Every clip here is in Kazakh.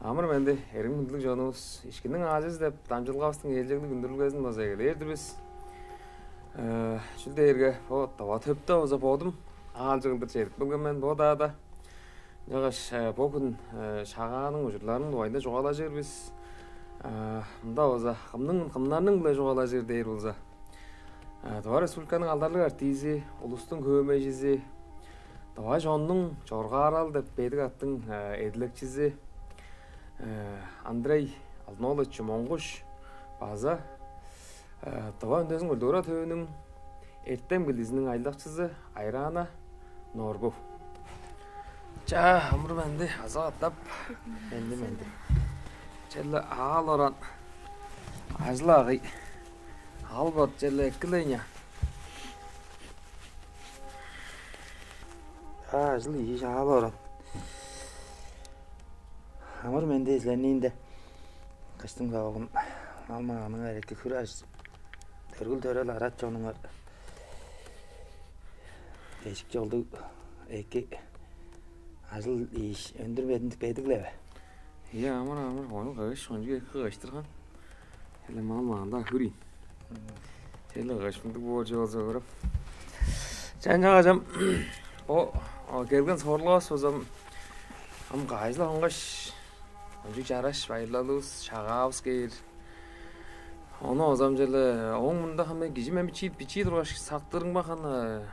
Амар бэнди эргэн хөндлөг жонуус ишкинэн Азиз деп дамжуулгаавстан ээлжигний гүндрэлгээсэн базаа гэдэг эрдэрбэс шүлдэ эргэ боо төвдөө уза боодум аалжигдэрч эрдбэнген мен боодаадаЯгаш богн шагаанын ужирларын вайна жугаалаа жербис мында уза хамнарның биле жугаалаа жер дээр уза Тавар республиканың алдарлык артизи улустун көмөжизи Тавай жонның жоргаарал деп бедик аттың эдилекчизи Андрей Алнолович Монгуш база Тавай өндөсүн өлдөрө төөнүң эртем гилизинин айлагчысы Айрана Норгов Жа амыр бэнди азааттап менди Челле аал оран ажлагы албат челле эккиленя ажлы иш аал оран Амыр менде изленинде кыштын багын алмаганын эреки хүраш төргүл төрөл арат жонуңар Тешик жолду эки ажыл иш өндүрбединдик бедиглебе. Иә, амыр оны гыш онжуга эки гыштырган. Эле малмаганда хүрин. Эле гышмындык болжо болсо көрөп. Жанжагажам келген сорлоос озам ам гайзла онгаш онжук жараш байрлалуус шагаабыз кейир. Оны озам желе оң мында хамы гижимен бичи тургаш сактырың бахан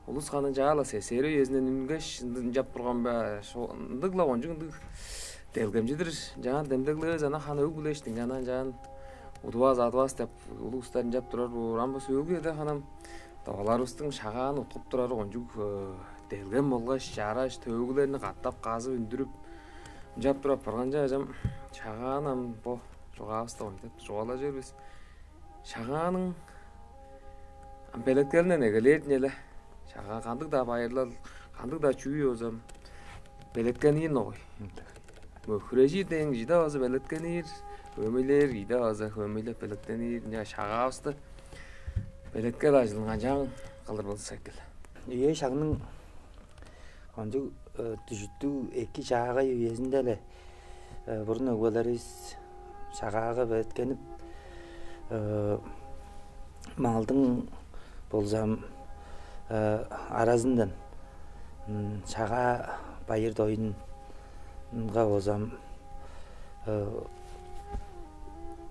Улус ханы жаала сесері езінен үнгеш жап тұрған бә шондығла онжыңдық делгемжедір жан демдеглі жана ханы өгілештің жан удваз деп улустарын жап тұрар рамбас өгі еді ханам дағаларыстың шаған ұтқып тұрар онжук делгем болғаш жараш төгілеріні қаттап қазып үндіріп жап тұрап барған жам шағанам бо жоғабыста ойдап жоғала жербіз шағаның белектерінен егелердін елі Шаға қандық да байырлал, қандық да чүйі өзім белеткен ең оғай. Мүхірежі ден жида өзі белеткен ер, өмелер жида өзі өмелеп белеткен ер, шаға ausты белеткен ажылыңа жаң қалыр болсы сәкіл. Ие шағының қанжы түжітту екі шағаға үйезінделі бұрын өгелеріз шағаға белеткеніп малдың болзам аразындан шаға байыр дойынға озам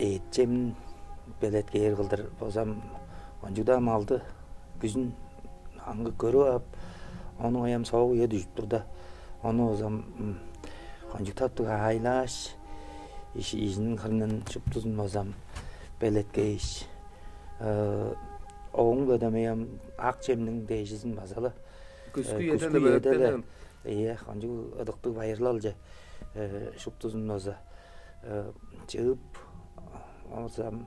етчемін белетке ер қылдыр озам онжуда малды күзін аңғы көрі ап оны оям соғы еді жүп тұрда оны озам онжук таптыға айлаш ишінің қырынан жұп тұзын озам белетке иш Оğun ödemeyem akçemnin değişizin bazalı. Küskü yedeli. İyi, kancu ıdıktık bayırlalca. Şuptuzun oza. Çıgıp, olsam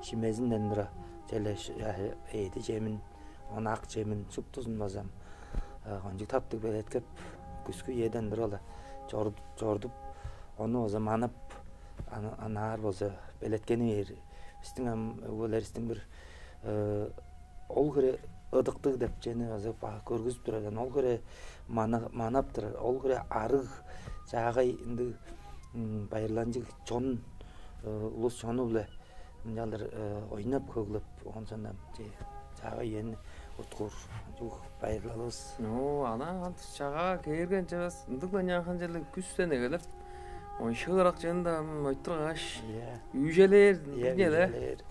şimezinden dura. Jele eğdi cemin, onu akçemin şuptuzun ozam. Kancu taptık beletkep, küskü yeden dura. Jordup, onu ozam anıp, anar boza beletkeni yer. Üstün hem öleristin bir Ол көре ыдықтық деп жені көргізіп тұрады. Ол көре манап тұрады. Ол көре арық жағай байырланжық жон, ұлыс жоны біле ойнап көгіліп, онсанда жағай ені ұтқыр, жүқ байырлалыз. Ана жаға керген жағас, ұндықлан яңхан жерлі күстен егеліп, он шығырақ женді ойттырғаш, үйжелер, үйжелер.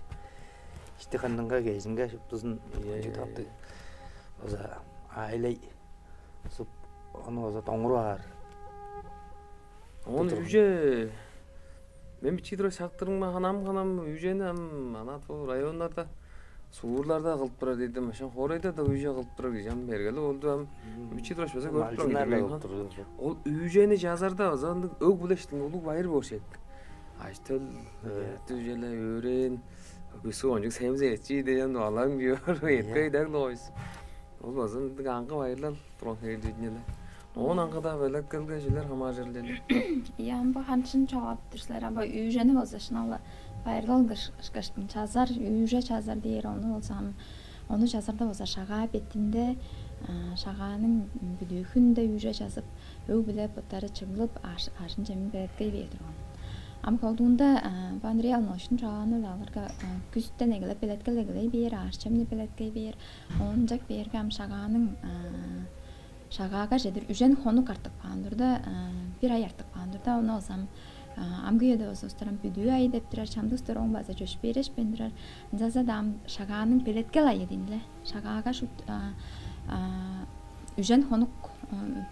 İşte kanınga gezimge şuptuzun jutaptı. Oza ailey sup onu oza toңру var. Onu üje men biçidiro şaktırın mı hanam üjeni am ana bu rayonlarda suurlarda kılıp turar dedim. Şan horayda da üje kılıp turar diyeceğim. Bergeli oldu am biçidiro şbasa görüp turar. Ol üjeni жазарда ozandık ög buleştin ulu bayır borşet. Açtıl üjele öğren Күсі онжық сәміз әтші деген дуаларың бүйір, еткай дәң дойыз. Ол базын аңғы байырлал тұрған кердейдінелі. Оң аңғыда бөлік кілгі жерлер қама жерлелі. Ян ба қаншын чағап тұрсылар, аба үйжені болсашын алы байырлал қышқыштың чазар, үйже чазар дейір оны болсам, оны жазарда болса шаға бетінде Şağanın büdüğünde yüce жазып, öv bile bottары çıgılıp aşın cemin beretkey verdir onu. Am kolduğunda ben real noşun şağanı lalırga küsten egilip beletkel egiley bir, aşçemni beletkel bir, oncak bir gam şağanın şağaga jedir üjen honuk artık pandırda bir ay artık pandırda onu olsam amgıyada olsa ustaram büdüğü ayı deptirer çamda ustaram bazı coş bereş bendirer zaza da şağanın beletkel ayı dinle şağaga şu üjen honuk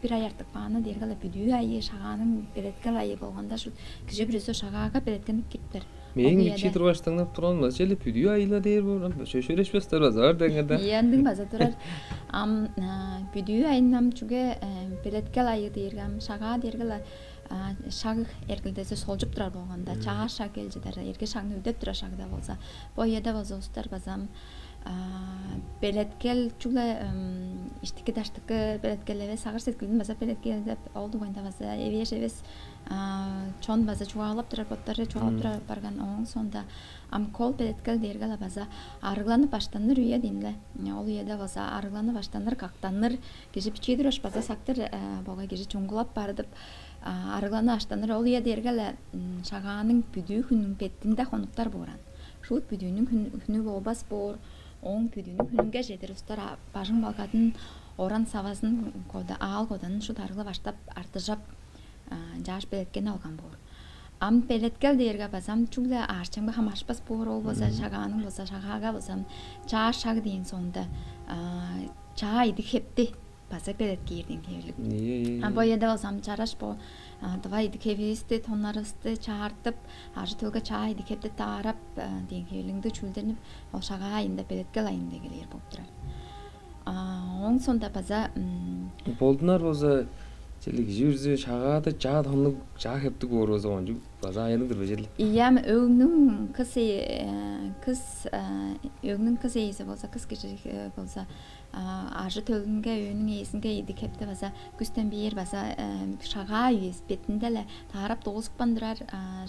bir ay artık bana dergala büdüğü ayı şağanın beletkel ayı bolğanda şu kişi birisi şağaga beletkenlik gitler. Мен кичитир баштаңдап турган желе пүдүү айла дейер болам. Шөшөлөшпөстөр базар дегенде. Яндың база турар. Ам пүдүү айнам чуге белеткел айы дергем, шага дергела шаг эргилдесе солжуп турар болгонда, чаа шаг келжидер, эрге шагны үдөп тура шагда болса. Бояда болса устар базам белеткел чугла иштики даштыкы белеткелеве сагыр сеткилдин база белеткел деп олду бойнда база эвеш чон база чуалап турар боттары чуалап турар барган оң сонда ам кол белеткел дергела база арыгланып баштаныр үйе дейинле ол үйеде база арыгланып баштаныр кактаныр киши пичидирош база сактыр бога киши чуңгулап бардып арыгланып баштаныр ол үйе дергеле шагаанын бүдүү күнүн беттинде хонуктар боран шут бүдүүнүн күнү болбас бор оң пүдүүнүн күнүнгө жетер устар бажың балгатын оран сабасын кода аал коданын шу тарыла баштап артыжап жаш белеткен алган бор ам белеткел дерге базам чугла арчаңга хам ашпас бор ол болса шагаанын болса шагага болсам чаа шаг дейин сонда чаа иди хепти база белеткердин керлик ам бояда болсам чараш бо давай иди кевисти тонарысты чаартып ажы төлгө чаа иди хепти таарап дейин керлиңди чүлденип ол шага айында белеткел айында келер болуп турар оң сонда база болдунар болса Çelik jürze şağada çağ tonluk çağ hepti goruz oncu baza ayınıdır beceli. İyam öğünün kız öğünün kız iyisi bolsa kız kişi bolsa ajı tölünge öğünün iyisinde yedik hepti baza güsten bir yer baza şağa yüz betindele tarap doğuzuk bandırar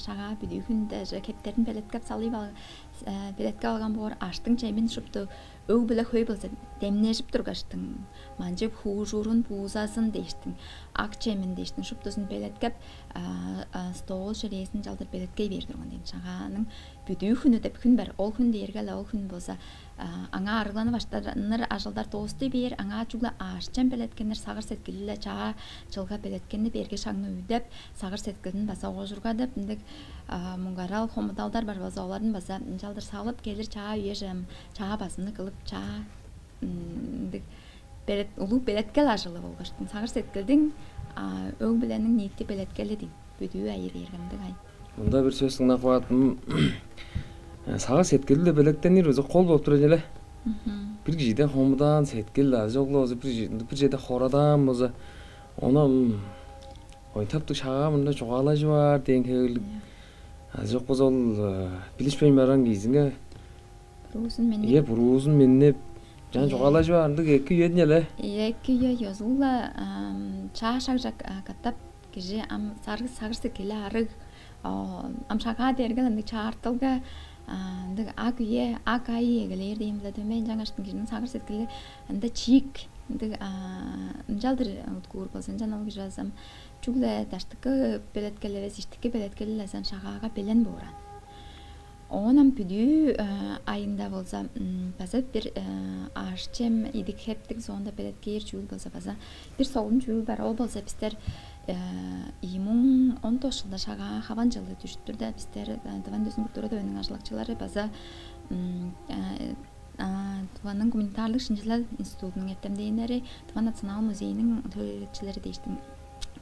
şağa büdüğünde keplerin beletkap salayıp beletkap algan bor açtın çaymen şuptu öv bile koy bolsa demneşip durgaştın mancıp hujurun buzasın deştin ak çaymen deştin şuptusun beletkap stol şeresin jaldır beletkay berdirgen den şağanın büdüğünü de gün ber ol gün dergele ol gün bolsa аңа арыгланы баштаныр ажалдар тоосты бер аңа чугла ашчан белеткенер сагыр сеткилиле чаа чылга белеткенди берге шаңны үйдөп сагыр сеткилин баса ожурга деп мындык мунгарал хомудалдар бар баса олардын баса жалдыр салып келир чаа үйежем чаа басымды кылып чаа мындык белет улуу белеткел ажалы болгоштун сагыр сеткилдин өң биленин ниети белеткели дейм бүдүү айыр ергемдик ай мында бир сөз тыңдап калатым Sağa setkilde belektenir özü kol bolup turur ele. Bir kişide homudan setkilde joglu özü bir jede horadan boza ona oytaptı şağa mında çoğalajı var deyin kegildik. Jok boza ol bilişpeyin baran gizinge. Buruzun menne jan çoğalajı var dık eki yedin ele. Eki yed yazıla çağa şakjak kattap kişi am sargı sekile arıg am şağa dergelen çağırtılga Андык ак үйе, ак айы эгелер дейм да төмен жаңаштын кишинин сагыр сеткили анда чийик андык жалдыр уткур болсун жанал жазам чугла таштыкы белеткелебес иштики белеткелесен шагага белен боран онам бүдүү айында болса база бир ашчем идик хептик сонда белеткер чүл болса база бир солун чүл бар ол болса биздер 2010 жылда шаға хаван жылы түштүрдө биздер Таван дөсүн культурада өнүң ажылакчылары база Таванын гуманитарлык шинжилер институтунун эптемдейнери Таван национал музейинин төлөөлчүлөрү дейиштин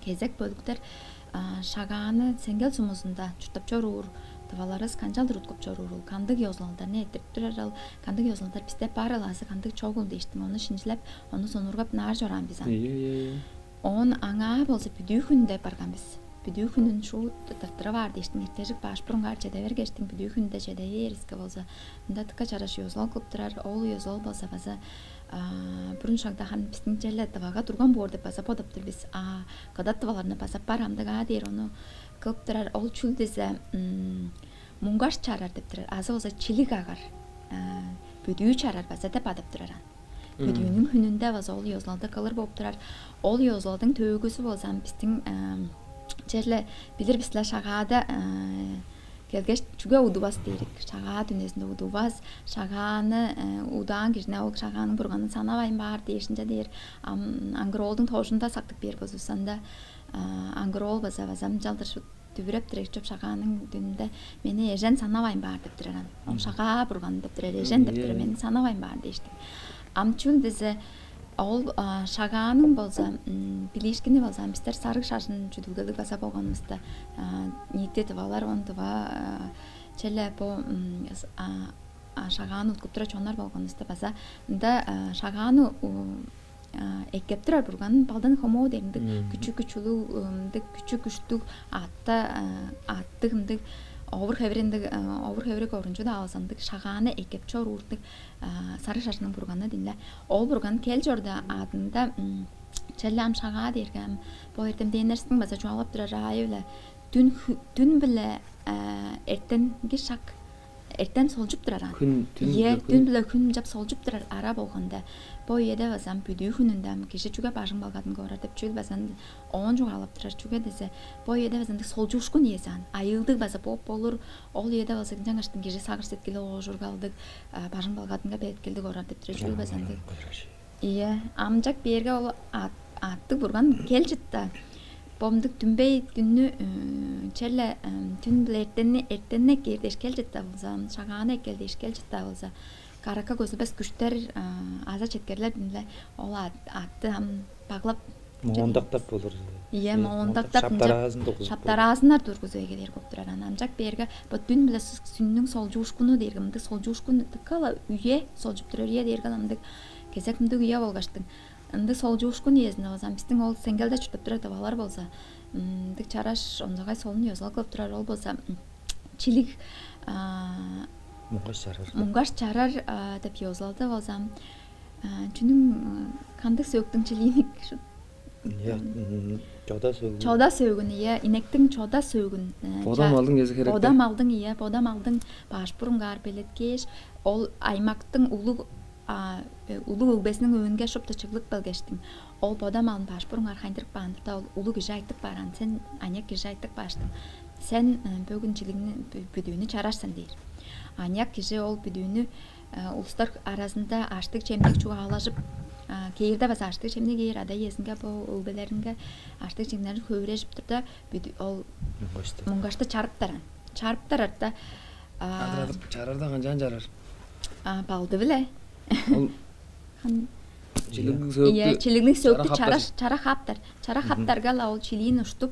кезек бөлүктөр шагааны сенгел сумусунда чуртап чоруур Tavalarız kancal rutkop çorurul kandık yozlanlar ne ettirip durar al kandık yozlanlar bizde paralası kandık çogul değiştim onu şinçilep onu sonurgap nar joran bize. On аңа болса бүдүүхүндө барган биз. Бүдүүхүнүн шу таптыра бар дейштин эртежик башпурунга чедевер кештин бүдүүхүндө чедевер риске болса мында тыка чараш йозол кылып турар ол йозол болса база бурун шагда хан биздин желе табага турган бор деп баса подоптур биз кадат табаларына басап барамдыга дейр ону кылып турар ол чүл десе мунгаш чарар деп турар азы болса чилик агар бүдүү чарар баса деп адап турар Büdüğünün hününde vaz ol yozlalda kalır bolup durar. Ol yozlaldın töөгүсү bolsam біздің жерle bilir bisler şagada gelgeç çuga udubas deyrik. Şaga dünesinde udubas. Şagаны udan girne ol şaganın burganın sanabайын бар deyişince deyir. Angırol'dun toşunda saktık bir bozusanda. Angırol baza bazam jaldır şu tübürep direk çöp şaganın dününde meni ejen sanabайын бар деп duran. On şaga burganı деп durar ejen деп durar meni sanabайын бар deyişti. Amçun bize ол шаганың болса билишкини болса біздер сарык шашын жүдүлгөлүк баса болгонубузда ниеттетип алар онтуба челе по шагааны уткуп тура чонор болгонубузда баса да шагааны эккеп турар бурганын балдан хомо дегиндик күчүк күчтүк аттыгындык овур хеврек орунчу да алсандык шагааны экеп чор уртук сары шашынын бурганына динле ол бурган кел жорда адында челлам шага дергем бо эртем денерсиң баса жуалап турар айылы түн биле эртенги шак эртен солжуп турар түн биле күн жап солжуп турар ара болгондо бо эде басам бүдүү күнүндө киши чуга башың балгадын көрөр деп чүл басан он жугалап турар чуга десе бо эде басан солжушкун эсан айылдык баса болор ол эде баса жаңаштын киши сагыр сеткиле ожургалдык башың балгадынга беткилди көрөр деп чүл басан амжак берге ол атты бурган келжитта бомдук түнбей түннү челе түн биле эртенне кердеш келжитта болса шагааны келдеш келжитта болса карака көзүбөс күчтөр аза четкерлер динле ол атты баглап моңдактап болор моңдактап шаптараасынар тургузуй келер көп турар анжак берге бу түн биле сүннүн солжушкуну дергемди солжушкун тыкала үйе солжуп турар үйе дергемди кезекимди үйе болгоштун ынды солжушкун эзине болсам биздин ол сеңгелде чүтүп турар деп алар болсо дик чараш ондогай солун ёзал кылып турар ол болсо чилик муңгаш чарар деп ёзалды болсам чүнүн кандык сөктүн чилийник чода сөөгүн инектин чода сөөгүн бодам алдың эзи керек бодам алдың башбурунгар белеткеш ол аймактын улуу өгбесинин өңүнгө шопто чыглык белгештиң ол бодам алдын башбурунгар хайдырып баандырда ол улуу киши айтып баран сен аняк киши айтып баштың сен бөгүн чилигин бүдүүнү чарарсың дейир аняк киши ол бүдүүнү улустар арасында аштык чемдик чугаалашып кээирде баса аштык чемдик кээир ада эсинге бу өгбелеринге аштык чемдиктерин көбүрөшүп турда ол муңгашты чарыптарар да чарарда канчан жарар балды биле чилигин сөктү чара хаптарга ол чилийин уштуп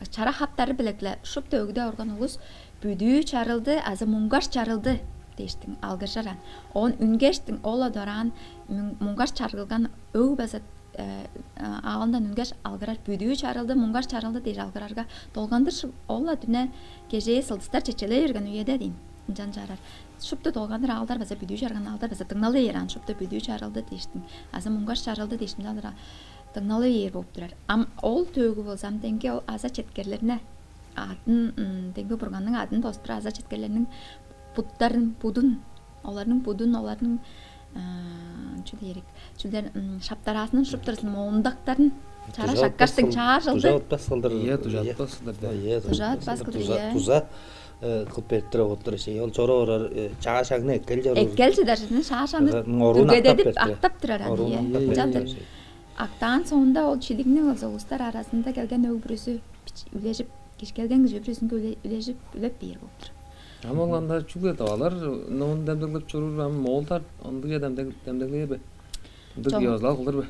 чара хаптары билекле ушуп төгүдө урган улус бүдүү чарылды азы муңгаш чарылды дештиң алгашаран он үнгештиң ола доран муңгаш чарылган өг баса алындан үнгеш алгырар бүдүү чарылды муңгаш чарылды дейт алгырарга долгандыр ола дүнө кеже сылдыстар чечеле берген үйеде дейм жан жарар шупты долгандыр алдар баса бүдүү чарган алдар баса тыңналы еран шупты бүдүү чарылды дештиң азы муңгаш чарылды дештиң алдар тыңналы ер болуп турар ол төгү болсам теңге ол аза четкерлерине атын теңге бурганның атын тостура аза четкерлеринин олардын чүлдер шаптарасынын шуптарсын моундактарын чара шаккаштың чаашылды туза кылып берип туруп отур ол чороор чаашагына эккелчи дашын шаашаны түргөдедип актап турар актаан соонда ол чилигинин улустар арасында келген өгбүрүсү үлежип келген жөбүрүсүнгө үлежип үлөп бээр болуп тур Амаланда чугат алар нон демдеглеп чорур молдар ондуга демдеглебе. Дык yazlar кылдырбы.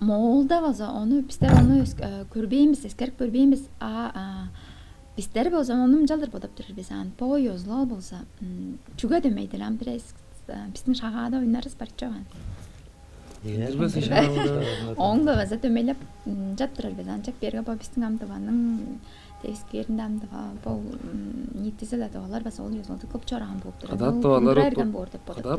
Молда база оны биздер оны көрбейбиз, эскерип көрбейбиз. Биздер болсо онун жалдыр бодоп турар биз ан по yazlar болсо чуга демейдир ан бирес биздин шагада ойнарыз барчаган. Дирбес шагада. Онго база демелеп жаттырар биз анчак берге по биздин амдыбанын тескеринде амдыга по ниттизеле алар баса ол yazıldı көп чораган болуп турат. Кадап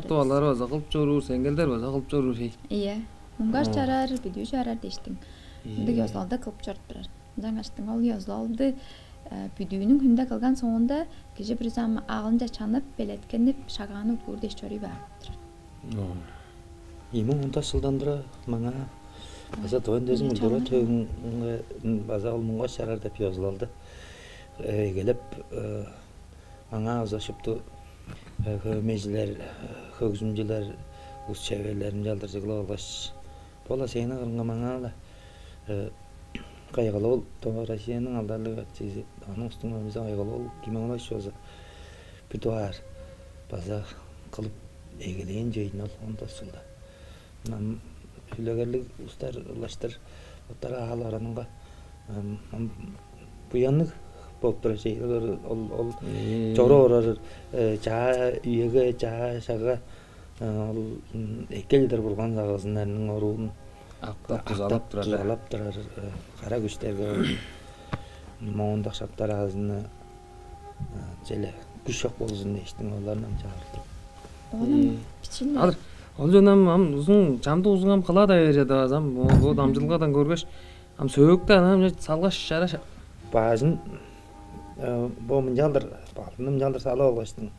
тоалар база кылып чоруур, сеңгелдер база кылып чоруур. Ие. Муңгаш чарар, бүдүү чарар дештиң. Биг yazıldı кылып чорып турар. Жаңаштың ол yazılды бүдүүнүн күндө калган соңунда кеше бир зам агылынча чанып, белеткенип, шаганы көрдөш чорый барып турат. 2010 жылдандыра маңа баса тоен дезин дөрө төгүн база олмунга шарар деп жазылды. Келеп маңа азашыптı mecler, hükümcüler, us çevrelerin yaldırıcıklı olgaç. Bola seyine kırınga mağala kaygılı ol. Toğa Rusiyanın aldarlığı çizi. Onun üstüne bize kaygılı ol. Kime olaş olsa bütuar baza kılıp egeleyin ceyin al. Onda sılda. Hülegerlik ustar ulaştır. Otara hal aranınga bu yanlık poptra şey ol çoru orar ça üyege ça şaga ol ekelidir bulgan zagızlarının oruğun Aqtap turar kara güçlerge moğundaq şaptar ağzını jele güç yok bolsun deştin onlardan çağırdı. Oğlum piçinle. Alır. Ол жөнөм ам узун жамды узунгам кыла да берет азам. Бу дамжылгадан көргөч ам сөйөктө анам салгаш шара Bazın bu mınjaldır, bağlı mınjaldır sağla olgaçtın.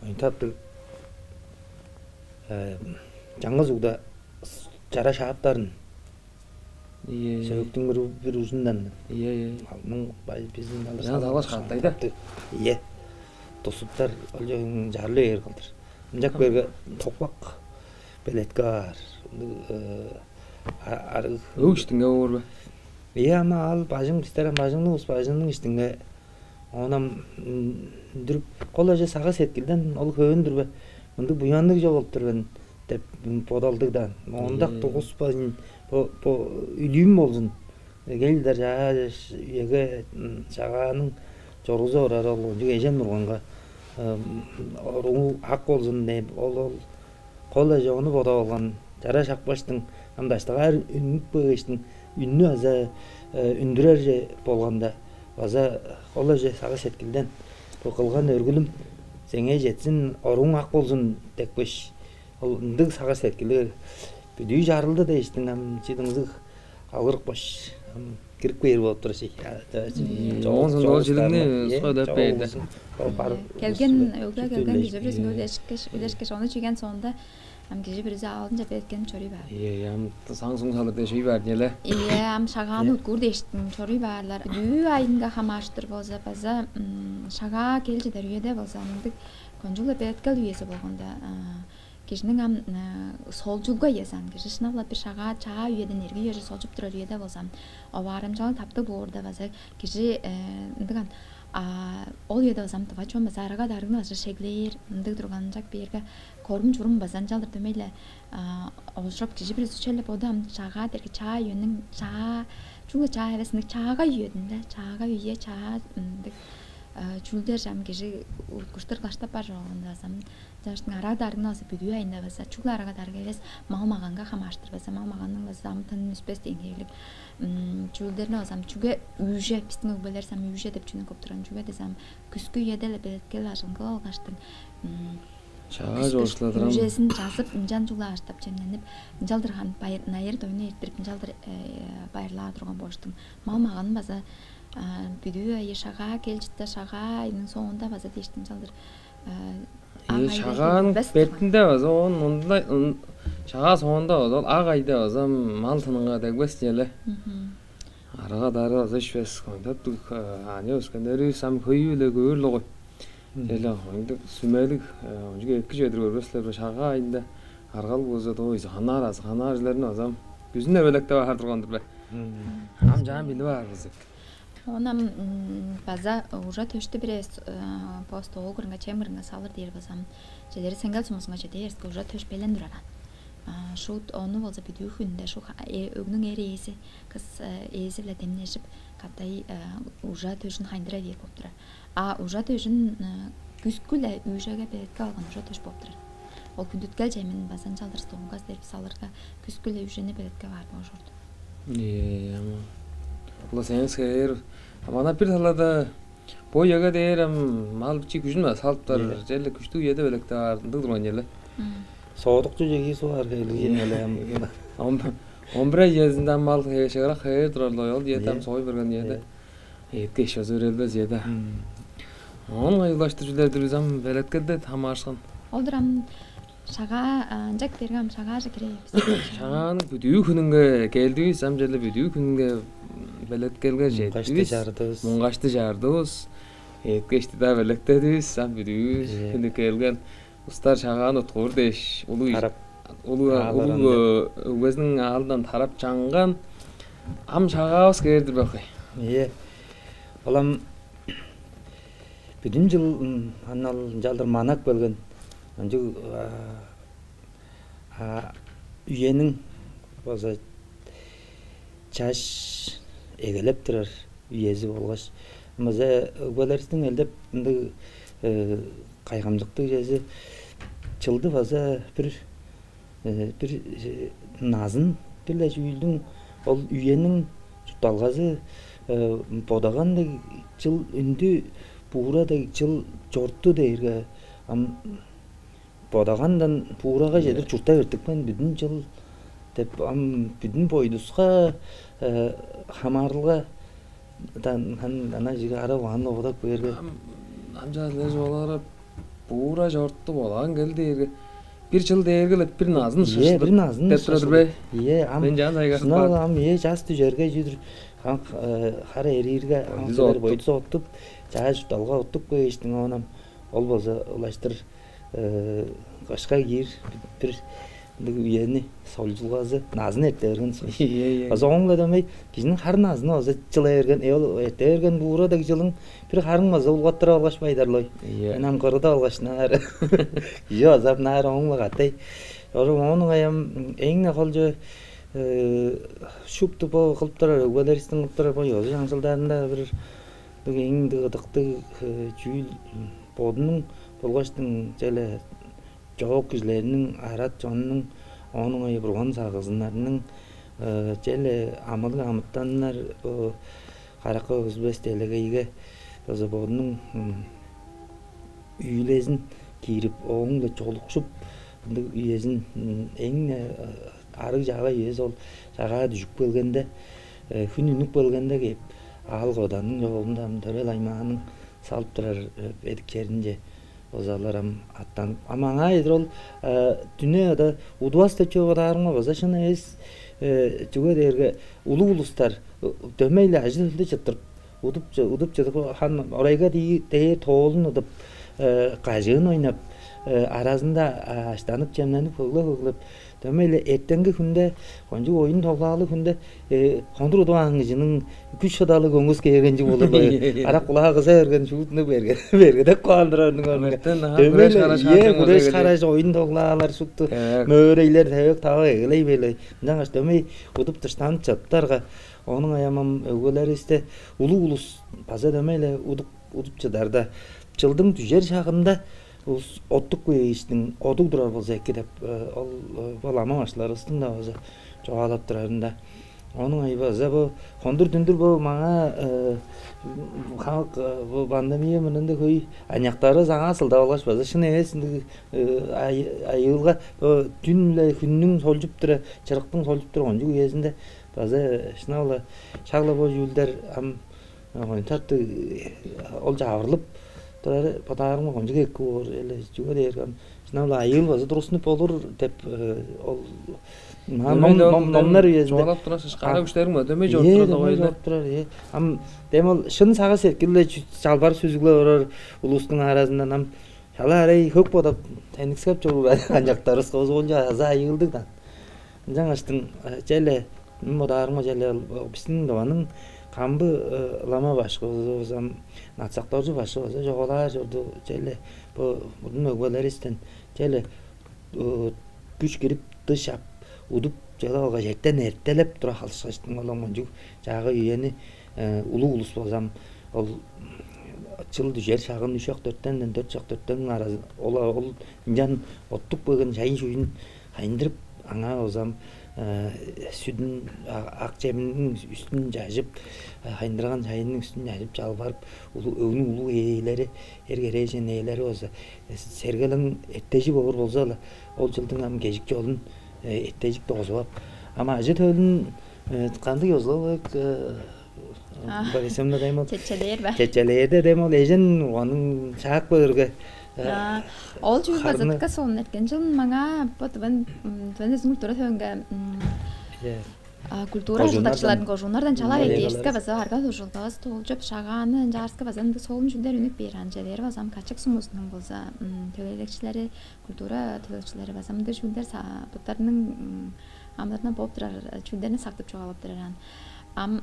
Oyuntaptı жаңыз угда жара шаптарын сөйөктүн bir uzundan алның биздин салгаш каттайда тосуптар олжоң жарлы ер кылдыр. Мынжак берге токпак белеткар өгүштүнгө орбу. Ama al bacım isterim bacımның ус bacımның iştinge onam дүрүп колажа сага сеткилден ол көндүрбө. Мынды буянлык жол болуп турган деп подалдыгдан. Ондак 9 бажын по үлүм болсун. Келдер жаге чаганын жоруза орар ол эжем нурганга оруу ак болсун деп ол колажа ону бода болгон жара шакпаштын амдаштыгар үнүп бөгөштүн үннү аза үндүрер болгонда аза колажа сага сеткилден бу кылган өргүлүм сеңе жетсин оруң ак болсун деппеш ол ындык сага сеткиле бүдүй жарылды дейштин ам чидиңизик алырык баш кирип кер болуп турчу Ол жилимни сойдап берди. Келген келген кижи үлешкеш оны чүйген соңында ам кижи бир алдынча берген чорый бар. Ам саңсуң салырда шүй берди эле. Ам шагааны уткур дештин чорый барлар. Дүү айынга хамаштыр болса база шага келчи дөрүедө болса мындык конжула береткел үйөсү болгондо кишинин ам солжулга эсен киши шынавла бир шага чаа үйөдөн эрги үйө солжуп турар үйөдө болсам обарымжал тапты буурда база киши ындыган ол үйөдө болсам тавачон база арага дарыгын база шеглер ындык турган жак берге корум журум базан жалдыр демейле олшоп киши бир сүчөлөп одам чага дерге чаа үйөнүн чаа чуга чаа эвесиндик чаага үйөдүн чаага үйө чаа ындык чулдер жам киши куштар каштап бар жогонда сам жаштын ара дарыгына баса бүдүү айында баса чугла арага дарыга элес малмаганга хамаштыр баса малмаганын баса амтын үспес деңгейлик чулдерне басам чуге үйже биздин өбөлөр сам үйже деп чүнүп турган чуге десем күскү эделе белеткел ажыңгы алгаштын Чаа жолчуларым үйжесин жазып инжан жула аштап чемненип жалдырган байыр найыр дойну эртирип жалдыр байырлаа турган болуштум малмаганын баса бүдүү айы шага келжитте шага айнын соңунда баса дештин жалдыр шагаанын бетинде баса ондай шага соңунда баса ак айда баса мал тыныңга дегбес эле арага дары баса ишпес койтуп аны өскөндөрү сам көйүү эле көөлө кой эле койтуп сүмөлүк жүгө 2 жөдүр көрбөслөр шага айында аргал болсо той ханарлерин баса күзүнө белекте бар тургандыр бе ам жан билип барбыз Onam baza уже төштө бир пост огурга чемиринге салыр дер басам. Жедери сенгел сумусунга жетерске уже төш белен тураран. Шут onu болса бүдүү күндө шу өгнүң эреси кыз эзи биле демнешип катай уже төшүн хайндыра бер болуп турар. Уже төшүн күскүлө үйжөгө беретке алган уже төш болуп турар. Ол күндүткөл жемин басан чалдыр стоңгаз деп салырга күскүлө үйжөнө беретке бар болушурду. Бұл сенсер мана бир талада бояга дээрем мал бичи күжүн салыптар желе күчтүү үйөдө белекте ардындык турган эле соодук жеги сууар келген эле 11 жезинде мал шегара хайыр турарлой ол диетам сой берген диеде этке иш өзөрөлбөз диеде он айлаштырып жүрдүр бизам белеткеде тамашкан Олдрам шаға жак бергам шаға жакирей. Шағаның бүдүү күнүнгө келдибиз, ам жерде бүдүү күнүнгө белеткелге жетибиз. Муңгашты жардыбыз. Эткешти да белектедибиз, ам бүдүү күнү келген. Устар шағаны утур деш, улуу өзүнүн алдынан тарап чаңган. Ам шағабыз керди бакый. Олам бүтүн жыл анал жалдар манак белген. Анжу үйенің база чаш эгелеп турар үйези болгоч. Маза угаларстын элдеп мындай кайгамдыкты жези чылды база бир назын тиле үйүлдүн ол үйенің жуталгазы бодагандай жыл үндү буурада жыл жорту дейирге бодагандан буурага жетип журта бертикмен бүтүн жыл деп бүтүн бойдуска хамарылга ана жиге ара ванна бодак берге анжа леж болары буура жорту болаган келди бир жыл дээргелет бир назын шашты бир назын деп турбай мен жан айга жас түжөргө жүдүр хара эрирге бойду соктуп жаа жуталга оттуп коюштун онам ол болсо улаштыр кашка кир бир үйени солжулгазы назын эрте берген аза оңла демей кишинин хар назыны аза жыла берген эрте берген буура деги жылың бир харың маза улгаттыра алгашпайдарлой энам кырда алгашнаар жо азап наар оңлагатай онун аям эңне колжо шупту бо кылыптыр угаларистин кылыптыр бо жаң жылдарында бир эң дыгдыкты жүүл бодунун болгоштун желе жоок күзлеринин арат жонунун онун ой бурган сагызынарынын желе амылы амыттаннар каракка үзбөс делегейге бодунун үйлесин кирип оңда жолукшуп үйесин эң арык жаба үйөс ол жага düşүп келгенде күнүнүк келгенде кеп ал коданын жолунда төрөл аймагынын салып турар эдиктеринже озаларам аттанып амаңа эдир ол дүнөдө удубаста чогодарыңга база шына эс жүгө дээрге улуу улустар дөмөйлө ажылды чыттырып удуп чыдып хан орайга дее тоолун удуп кажыгын ойнап аразында аштанып жемленип көглөп дөмөйлө эртеңки күндө конжу оюн толгаалы күндө кондур удубаңыжынын күч шыдалы көңүс келгенжи болур арак кулага кыса берген шуутуну бергедек куандырардын күрөш караш оюн толгаалар сукту мөөрөйлөр тебек таба эгелей белей жаңаш дөмөй удуп тыштанып чаттарга онун аямам өгөлөрүстө улуу улус база дөмөйлө удуп чыдарда жылдың түжер шагында оттук көйүштүн одук турар болсо эки деп ол балама башларыбыздын да өзү жогалап турарында онун айбаза бу кондур түндүр бу мага халк бу пандемия менен да көй аньяктары саңа сылдап алгачпазы шын эмес айылга түн эле күндүн солжуп тура чырыктын солжуп турган үйесинде база шынала шагла бо жүүлдөр татты ол жабырылып турары патаарыңга конжуга эки боор эле жүгө дээргем шынала айыл база турусунуп болур деп ол номнор үйесинде жоолап турасыз кара күчтөрүң дөмөй жооп турар демол шын сага серкиле жалбар сүзүглө барар улустун арасынан шала арай көк бодоп тениксеп жолур анжактарыбыз козголжу аза айылдык да жаңаштын желе модаарыма желе биздин добанын камбы лама башкыбызам натсакторжу башыбызы жоголаа жорду желе будун өгбөлөрүстен желе күч кирип дышап удуп жалалга жеттен эртелеп тура калышкачтын олоңон жүк жагы үйени улуу улус болсам ол чыл жер шагын 3-4 4 арасы ол жан оттук бөгөн чайын шүйүн кайындырып аңа болсам сүдүн ак жеминин үстүн жажып кайындырган чайынын үстүн жажып жалбарып өңүн улуу ээлери эргережен ээлери болсо сергелең эттежи болор болсо эле ол жылдын кежик жолун эттежик тогузуп ама ажы төлүн кандый озлобек Barışımda demol. Çeçeler be. Çeçelerde demol ejen onun şak bölge. Ол жүз базатка сон эткен жыл мага потбан төнөзүн культура төнгө культура жылдакчылардын кожунардан чала эдерске база арга жолдагас толжоп шаганы жарска базан солун жүндер үнүк беранжелер базам качык сумуснун болса төлөлекчилери культура төлөлекчилери базам да жүндер буттардын амдарына болуп турар жүндерин сактап чогалап тураран ам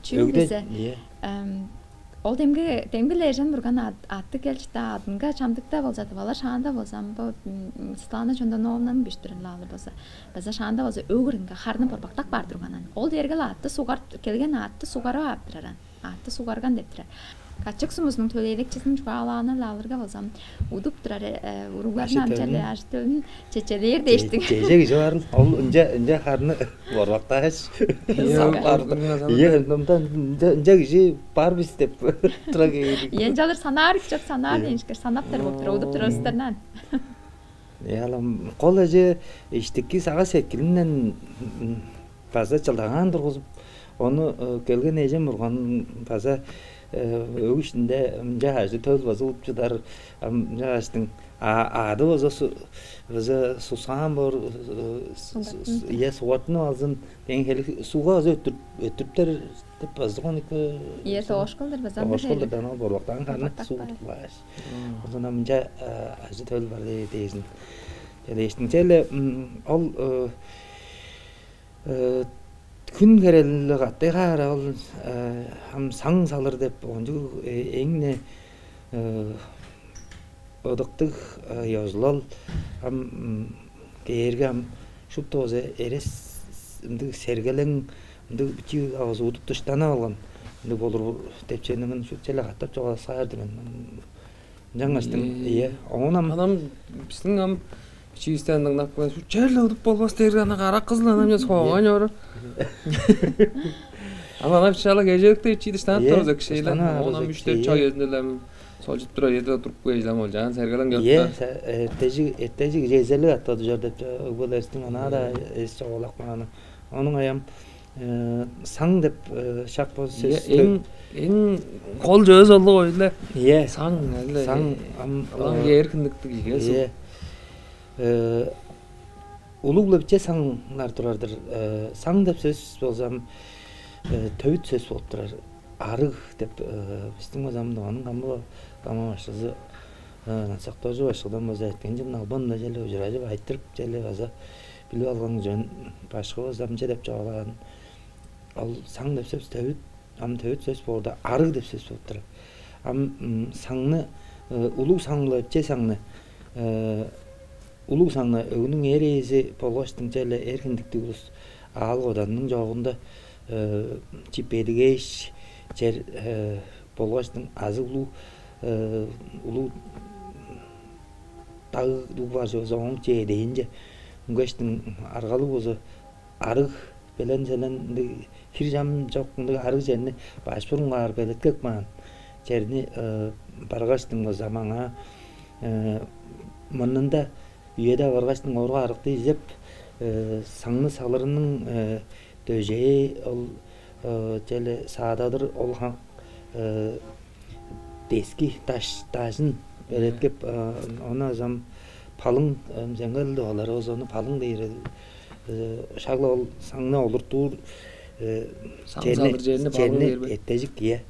чүгүсө Ол демге лежен бурган атты келчте адынга чамдыкта болса балар шаанда болсам бу Светлана Чондоновнан биштирен лалы болса база шаанда болса өгүрүнгө харны борбактак бар турганан ол дерге атты сугар келген атты сугара аптыран атты сугарган дептир качык сумуздун төлөлекчисин чугалааны лалырга болсам удуп турар уруглардын амчалы аштын чечелер дештик чечеги жоларын ол үнжө харны борбакташ инжеги бар биз деп тура ен жалыр санаар жок санаар денишкер санаптар болуп тура удуп турасыздарнан ялам кол эже иштики сага секилинен база чалдаган тургузуп onu kelgen ejem urgan baza ögüşünde jahazı töz bazılıp çıdar jahazın adı baza susam bor yes whatno azın dengeli suga ötüpler tip bazıgon ki yes oşkoldur bazam oşkoldur dan bor vaktan karna su var ondan amca azı töz var deyizin teleştin tele al күн керелі қаттай қара ол saң салыр деп онжу еңне одықтық язылал кейерге шуп тозе ерес сергелең бүті ауыз удып тұштана алған болыр тепченің шүтчелі қаттап жоға сайырдың жаңаштың ие оңын адам біздің Чистендing накпа чөрлө удуп болбос дерген кара кызыл анам соогон жору. Ама напчала кежекте чийди станттабыз экшейле. Онан мүчтөр чай кезинделем. Солжуп тура жерде туруп коюлам ол жан сергелен келди. Эртеги резеле аттады жерде болестин анада эс чоголак маны. Онун аям saң деп шак болсо эң кол жөөз болду ғой эле. Ие. Saң эле. Saң эркиндикти кийген. Улуглыпче саңнар турардыр. Саң деп сөз болсам төйт сөз болуп турар. Арыг деп биздин мазамда анын камы башызы насактоожу башыдан база айткан жана албанда желе ужуражып айттырып желе база билип алган жөн башкы базамчы деп жагалаган. Ал саң деп сөз төйт, ам төйт сөз болду. Арыг деп сөз болуп турар. Ам саңны улуу саңлыпче саңны улуу саңна өгүнүн эрези болгоштун желе эркиндикти улус ал оданын жогунда чипедигеш жер болгоштун азы улуу тагы бар жозоң же дейинже үнгөштүн аргалуу болсо арыг белен желен хиржам жокунда арыг жерни башбурунга белеткек ман жерни баргаштын замаңа мынында үйеде барғаштың орға арықты изеп саңны салырының дөжей ол желе саададыр ол дески ташын береткеп оны азам палың жеңелді олар озоны палың дейір шағла ол саңны олыртуыр жеріне еттежік ие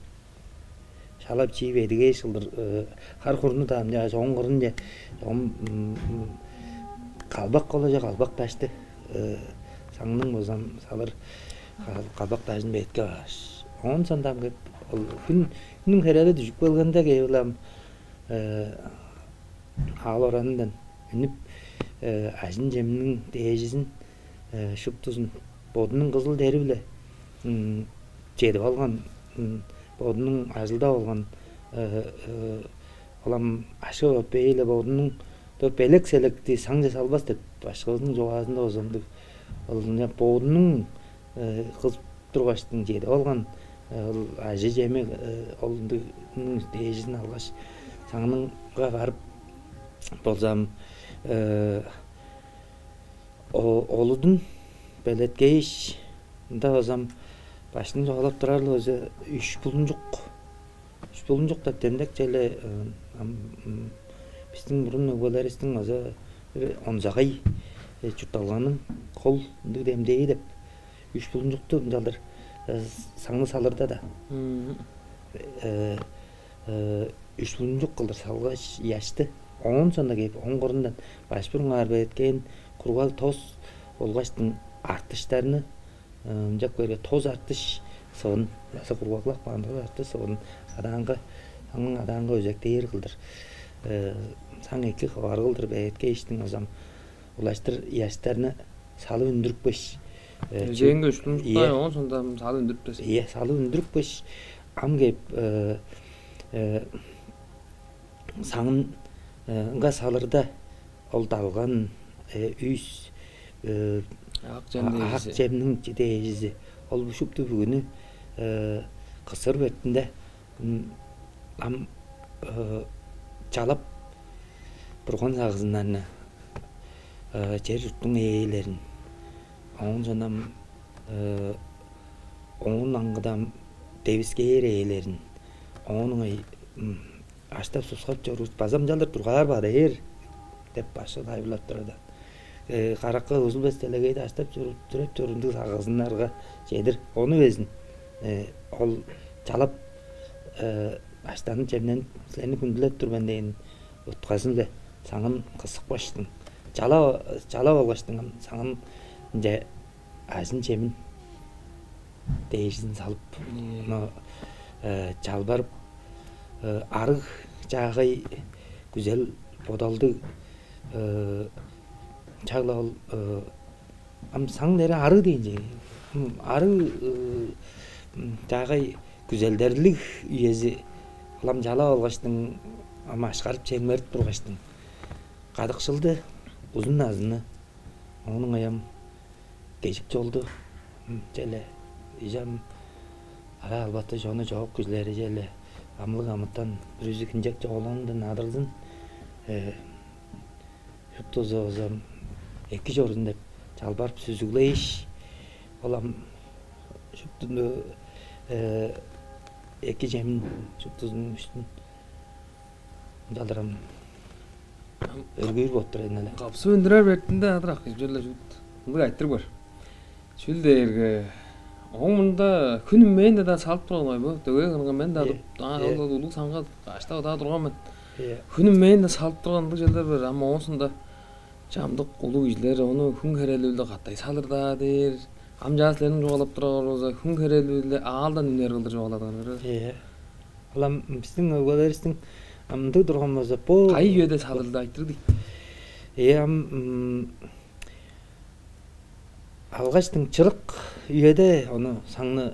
шалап чиіп едіге шылдыр қар құрыны таам жа соң құрын же қалбақ қолы же қалбақ ташты саңның бозам салыр қалбақ ташын бетке баш оң сандам кеп күннің херелі дүжік болғанда кейбілам ал оранындан үніп ажын жемнің дежізін шүп тұзын бодының қызыл дері біле жедіп алған бодының ажылда болған олам ашы өпейлі бодының белек селекти саң жасалбас деп башкыбыздын жогасында озондук бодунун кызып турбаштын жери болгон ажы жеме олдун дежин алгаш саңныңга барып болсам олудун белеткейиш да болсам баштын жоголоп турарлы өзү үч булунжук деп демдек желе биздин мурун өгбөлөрүбүздүн өзү онжагай чурталганын кол демдеги деп үч булунжукту жалдыр саңны салырда да үч булунжук кылдыр салгач яшты оң сонда кеп оң корундан баш бурунга кеткен кургал тоз болгачтын артыштарыны жак бере тоз артыш сыгын баса кургаклак баандыгы артыш сыгын адаңгы саңның адаңгы өзектейер кылдыр саң эки кабар кылдыр бетке иштин озам улаштыр яштарыны салып үндүрүппүш жеңге үчтүн оң сонда салып үндүрүппүш салып үндүрүппүш ам кеп саңынга салырда ол далган үйс ак жемнин жедежизи ол бушупту бүгүнү кысыр бетинде ам жалап бурган сагызынарны жер журттун ээлерин оң жонам оңун аңгыдан дебискейер ээлерин оңуңай аштап сускап жорубуз базам жалдыр тургаар бар деп башы тайбылап турады каракка узулбес делегейди аштап жүрүп жорунду сагызынарга жедир ону безин ол жалап аштанын жемнен силерни күндүлөп турман деген уткасын эле саңын кысыкпаштың жалап алгаштың саңын азын жемин дээжисин салып жалбарып арык жагы güzel бодалды чагла ам саң дере ары дейинже ары жагы güzelдерлик үйези алам жалап алгаштың ама ашкарып чеңмерип тургаштың кадыкшылды узун азыны онун аям кечик жолду желе ижам ара албатта жону жооп күзлери желе амлык амыттан бүрүзү кинжек жоголоңдун адырдын шуптузозам эки жорун деп жалбарып сүзүглейиш олам шуптунду эки жемин шуптузунун үстүн жалдырам өргөйүр болуп турайын эле капсы өндүрөр бертинде адыраак желе мындай айттырып бар сүлдерге оң мында күнүм менен да салып турган ойбу төгө кырган мен да улуу саңга аштап да турганмын күнүм менен да салып тургандык желдер бар ама оңсунда жамдык улуу кишилер ону күн керелүүлдө каттай салырдадыр ам жаа силердин жоголоп турганыбызга күн керелүүлдө аалдан үнөр кылдыр жоголадыр алам биздин өгбөлөрүбүздүн мынтип турган болсо кай үйөдө салырды айтырдык алгачтың чырык үйөдө ону саңны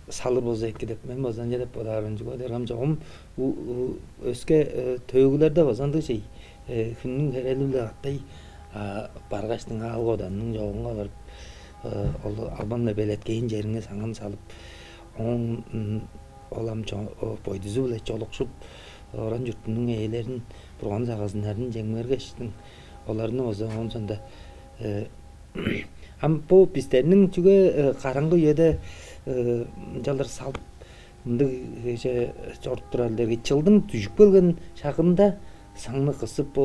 салыр болсо эки деп мен болсом же деп бодорун жугадыргам жогум өскө төгүлөрдө болсондук чей күндүн керелүүлдө каттай баргачтың аал коданын жогунга барып ол албан эле белеткейин жериңе саңын салып оң олам бойдузу эле жолукшуп орон журтунун ээлерин бурган сагызынарын жеңмергештин оларны болсо онсонда ам бу биздердин чүгө караңгы үйөдө жалдыр салып мындай жоруп турарлерге чылдың түшүп келген шагында саңны кысып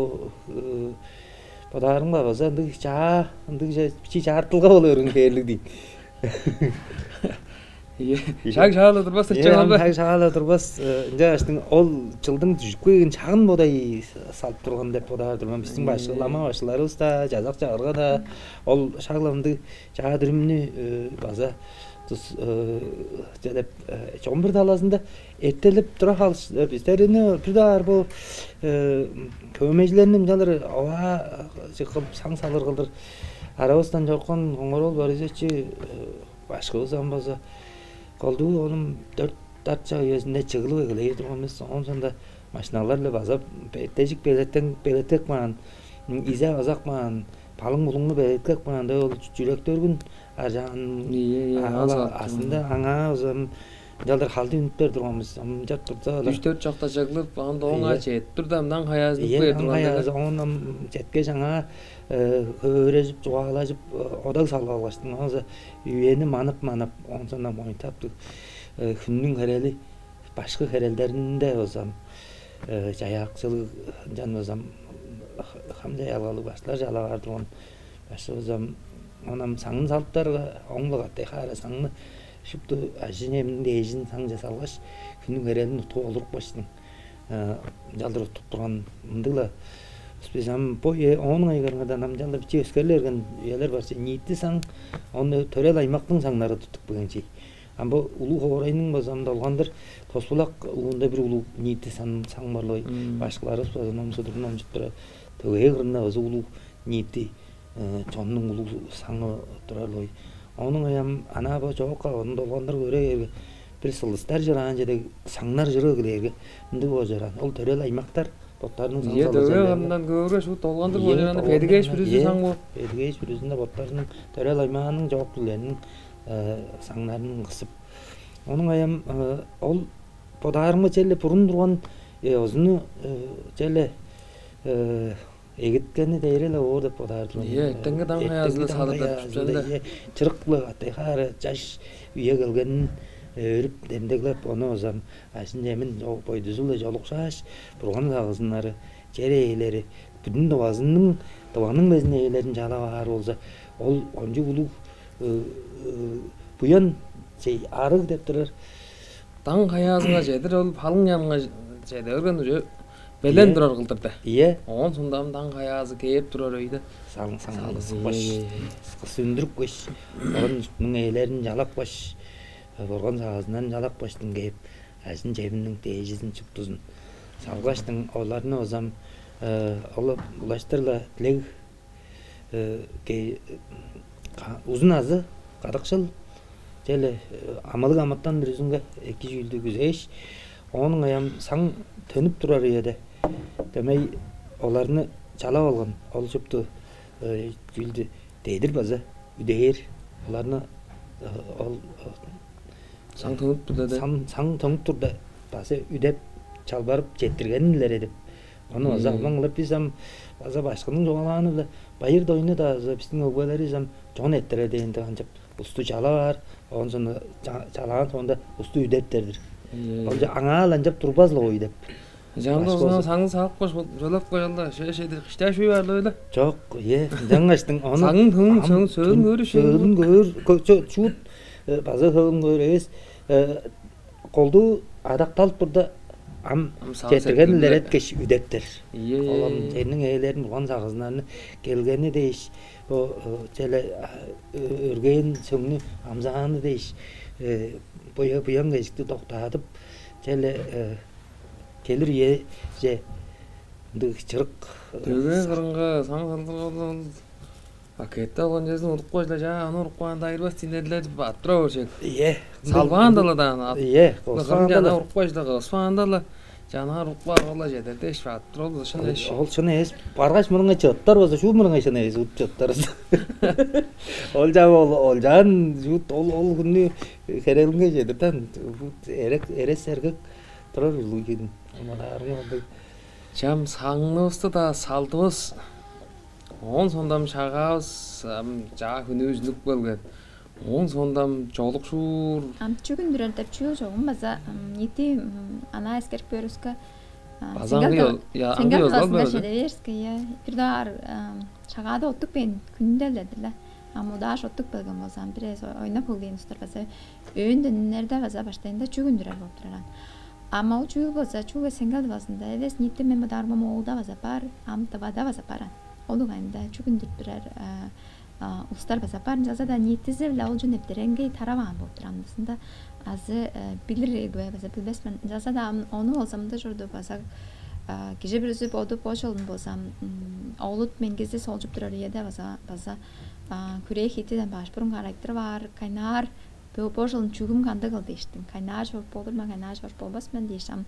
бодаарыңба болсо ындык бичи жартылга боло берген кээрлик дейт шаг шаала турбас шаг шаала турбас жаштың ол жылдың түшүп келген чагын бодай салып турган деп бодоор турман биздин башылама башыларыбыз да жазак жагырга да ол шагламды жаадырымны база деп чоң бир таласында эртелеп тура калыш биздерини бир бул көмөжлеринин жалыр оба чыкып саң салыр кылдыр арабыздан жоккон оңорол бар эсечи башкыбыз болсо колду онун 4 дарча үйөсүндө чыгылып эгелей турган эмес онсонда машиналар эле базап тежик белетек менен изе базак менен балың булуңду белеткек менен ол жүрөктөргүн ар жагын астында аңа озом жалдар халды үнүттер турганбыз. Жат турса 3-4 жакта жагылып, анда оңа чет турдамдан хаязын кое турганда. Онам четке жаңа өрөзүп, жуалажып, одаг салып алгаштын. Азы үйени манып, онсонда мойнтаптык. Күндүн херели башкы херелдеринде озам жаякчылык жанбасам хамжай алгалы башлар жалагар турган башыбызам онам саңын салыптарга оңлуга техара саңны шупту ажинемин дейжин саң жасалгаш күндүн херелин утуп олуруп баштың жалдыр утуп турган мындыгла спесам бое onun айгаргадан нам жалдыр бичи өскөрлөргөн үйлер барча ниитти саң оны төрөл аймактын саңнары туттук бөгөнчи Амбо улуу хорайның базамда алгандыр Тосбулак улунда бир улуу ниитти саң барлой башкалары намсудурун омжуттура төгөй кырында өзү улуу ниитти чондун улуу саңы турарлой Onun ayam ana bu çok onda olanlar göre bir sılıstar jaran jede sаңнар жыры келерге indi bo jaran ол төрөл аймактар боттарының саңсалы жерлерде төгөй көөрө шу толгандыр бо жараны педигеш бүрүзү саң бо педигеш бүрүзүндө боттарының төрөл аймагынын жооптуларынын саңнарын кысып Onun ayam ол подарымы челе бурун турган өзүнү челе Egitlerini değerli orada podardılar. Tenge dan hayazlı salıda çırıklı atayhara caş üye gelgen örüp demdeglep onu ozam aşın yemin o boyduzulu jolukşaş burgan kağızınları cereyleri bütün doğanın bezine eylerin jala var olsa ol oncu ulu buyan arık dep durar. Dan hayazına jedir ol palın yanına jedir örgөн Belen durar kıldırdı. İyi. Oğun sondam dan hayazı keyip durar öyle. Sağ baş. Sündürüp baş. Onun eylerini jalak baş. Borgan sağızından jalak baştın keyip. Aşın cebinin teyjizin çıptuzun. Salgaçtın olarını ozam ulaştırla tilek uzun azı kadakşıl. Jele amalık amattan bir üzünge 2 jüldü güzeş. Onun ayam sang tönüp durar yerde. Demey olarını çalap algan. Ol çıptı güldü değdir bazı. Üdeyir. Olarını sang tönüp durda da. Sang tönüp durda. Bazı üdep çalbarıp jettirgenler edip. Onu azı almanlıp bizem bazı başkanın joğalanı da bayır doyunu da azı bizden oğulları zam joğun ettiredi endi ancak ustu çalar. Ondan sonra çalağın sonunda ustu üdep derdir. Olca ağa lancap turbazlı oy dep. Жаңда озона саңын салып кош жолап коёлда шешеди кышта шүй барлы эле. Жок, жаңаштың аны саңын тың сөзүн көрүш. Сөзүн көр, чут базы сөзүн көрөс. Колду адакталып турда ам жетиргенлер эткеш үдептер. Олам сенин эйлерин улган сагызларны келгени дейш. Бу желе өргөн сөңнү амзааны дейш. Буян geçti toktadып желе Gelir ye je çırık Tövbe kırınga saң saldırgалы paketте алган жерден уруп койсула жа аны уруп койганда айырбас тиндедилер деп аттыра беришет. Салбаандаладан. Кырында уруп койсула кыспаандала жана уруп баргыла жетер деш аттыра болушун эш. Ол шуну эс баргач мурунга чыттар болсо шу мурунга шуну эс утуп чыттар. Ол жан жут ол күнү херелинге жетирден эрес эргек турар улугин. Жам саңныбызды да салдыбыз. Он сондам шагабыз жаа күнүбүздүк болгон. Он сондам жолукшуур. Чүгүндүрөр деп чүгү жогун база нити ана эскерп көрүскө. Базаңгы аңгы озгал берския. Бирдар шагада оттук бен күндөлдүлө. Амудаш оттук болгон болсам бирез ойноп болгон устар база өндөннөрдө база баштайында чүгүндүрөр болуп турган. Ama o çuğu olsa çuğu sengal vasında evet nitte meme darma olda vasapar am tavada vasaparan olu ganda çuğundur birer ustar vasapar jaza da nittizevle olcu nepterenge taravan botramdısında azı bilir göğe vasa bilbesmen jaza da onu olsam da şurada vasa gece bir üzüp odup boş olun bolsam olut mengizde solcup durar yede vasa küreye hitiden başburun karakter var kaynar Boşalın çügüm kandı kaldı işte. Kaynar çok olur mu kaynar çok olmaz ben diyeceğim.